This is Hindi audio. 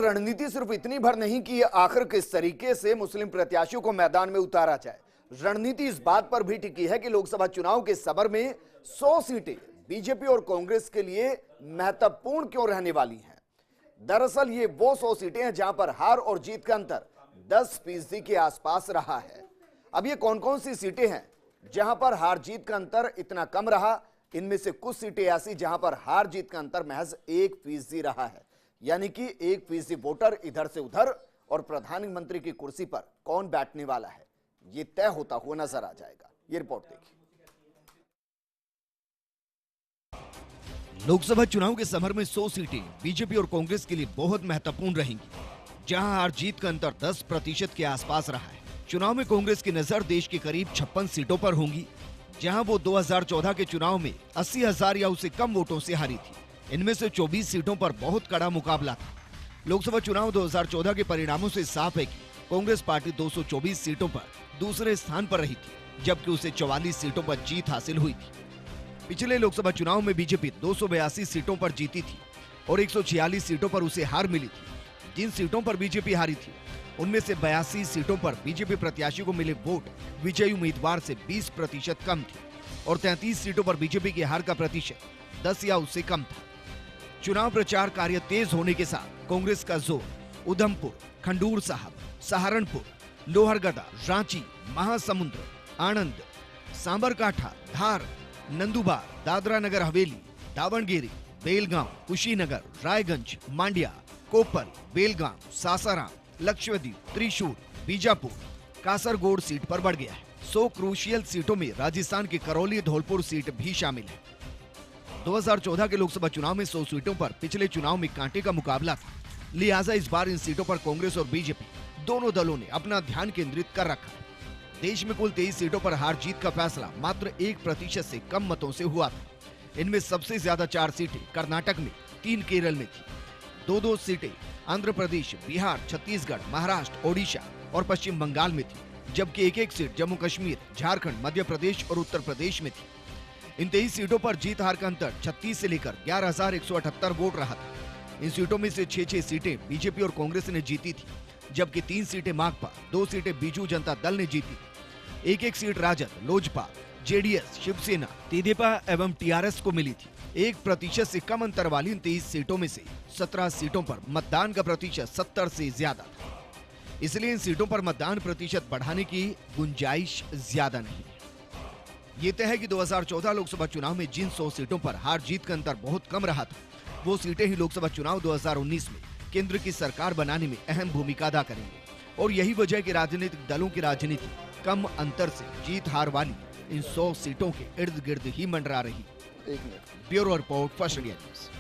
रणनीति सिर्फ इतनी भर नहीं कि आखिर किस तरीके से मुस्लिम प्रत्याशियों को मैदान में उतारा जाए। रणनीति इस बात पर भी टिकी है कि लोकसभा चुनाव के समर में 100 सीटें बीजेपी और कांग्रेस के लिए महत्वपूर्ण क्यों रहने वाली हैं। दरअसल ये वो 100 सीटें हैं जहां पर हार और जीत का अंतर 10% के आसपास रहा है। अब ये कौन कौन सी सीटें हैं जहां पर हार जीत का अंतर इतना कम रहा। इनमें से कुछ सीटें ऐसी जहां पर हार जीत का अंतर महज 1% रहा है, यानी कि 1% वोटर इधर से उधर, और प्रधानमंत्री की कुर्सी पर कौन बैठने वाला है ये तय होता हुआ नजर आ जाएगा। ये रिपोर्ट देखिए। लोकसभा चुनाव के समर में 100 सीटें बीजेपी और कांग्रेस के लिए बहुत महत्वपूर्ण रहेंगी, जहां हार जीत का अंतर 10% के आसपास रहा है। चुनाव में कांग्रेस की नजर देश के करीब 56 सीटों पर होंगी, जहां वो 2014 के चुनाव में 80,000 या उससे कम वोटों से हारी थी। इनमें से 24 सीटों पर बहुत कड़ा मुकाबला था। लोकसभा चुनाव 2014 के परिणामों से साफ है कि कांग्रेस पार्टी 224 सीटों पर दूसरे स्थान पर रही थी, जबकि उसे 44 सीटों पर जीत हासिल हुई थी। पिछले लोकसभा चुनाव में बीजेपी 282 सीटों पर जीती थी और 146 सीटों पर उसे हार मिली थी। जिन सीटों पर बीजेपी हारी थी उनमें से 82 सीटों पर बीजेपी प्रत्याशी को मिले वोट विजयी उम्मीदवार से 20% कम थी और 33 सीटों पर बीजेपी की हार का प्रतिशत 10 या उससे कम था। चुनाव प्रचार कार्य तेज होने के साथ कांग्रेस का जोर उधमपुर, खंडूर साहब, सहारनपुर, लोहरदगा, रांची, महासमुंद, आणंद, सांबरकाठा, धार, नंदुबार, दादरा नगर हवेली, दावणगेरी, बेलगांव, कुशीनगर, रायगंज, मांड्या, कोप्पल, बेलगांव, सासाराम, लक्षद्वीप, त्रिशूर, बीजापुर, कासरगोड सीट पर बढ़ गया है। 100 क्रूशियल सीटों में राजस्थान की करौली धौलपुर सीट भी शामिल है। 2014 के लोकसभा चुनाव में 100 सीटों पर पिछले चुनाव में कांटे का मुकाबला था, लिहाजा इस बार इन सीटों पर कांग्रेस और बीजेपी दोनों दलों ने अपना ध्यान केंद्रित कर रखा है। देश में कुल 23 सीटों पर हार जीत का फैसला मात्र 1% से कम मतों से हुआ था। इनमें सबसे ज्यादा 4 सीटें कर्नाटक में, 3 केरल में थी, 2-2 सीटें आंध्र प्रदेश, बिहार, छत्तीसगढ़, महाराष्ट्र, ओडिशा और पश्चिम बंगाल में थी, जबकि 1-1 सीट जम्मू कश्मीर, झारखंड, मध्य प्रदेश और उत्तर प्रदेश में थी। इन 23 सीटों पर जीत हार का अंतर 36 से लेकर 11,178 वोट रहा था। इन सीटों में से 6 सीटें बीजेपी और कांग्रेस ने जीती थी, जबकि 3 सीटें माकपा, 2 सीटें बीजू जनता दल ने जीती थी। 1-1 सीट राजद, लोजपा, जेडीएस, शिवसेना, तेदेपा एवं टीआरएस को मिली थी। 1% से कम अंतर वाली इन 23 सीटों में से 17 सीटों पर मतदान का प्रतिशत 70 से ज्यादा था। इसलिए इन सीटों पर मतदान प्रतिशत बढ़ाने की गुंजाइश ज्यादा नहीं है। ये तय है कि 2014 लोकसभा चुनाव में जिन 100 सीटों पर हार जीत का अंतर बहुत कम रहा था, वो सीटें ही लोकसभा चुनाव 2019 में केंद्र की सरकार बनाने में अहम भूमिका अदा करेंगे। और यही वजह है कि राजनीतिक दलों की राजनीति कम अंतर से जीत हार वाली इन 100 सीटों के इर्द गिर्द ही मंडरा रही। Bureau report, first India news.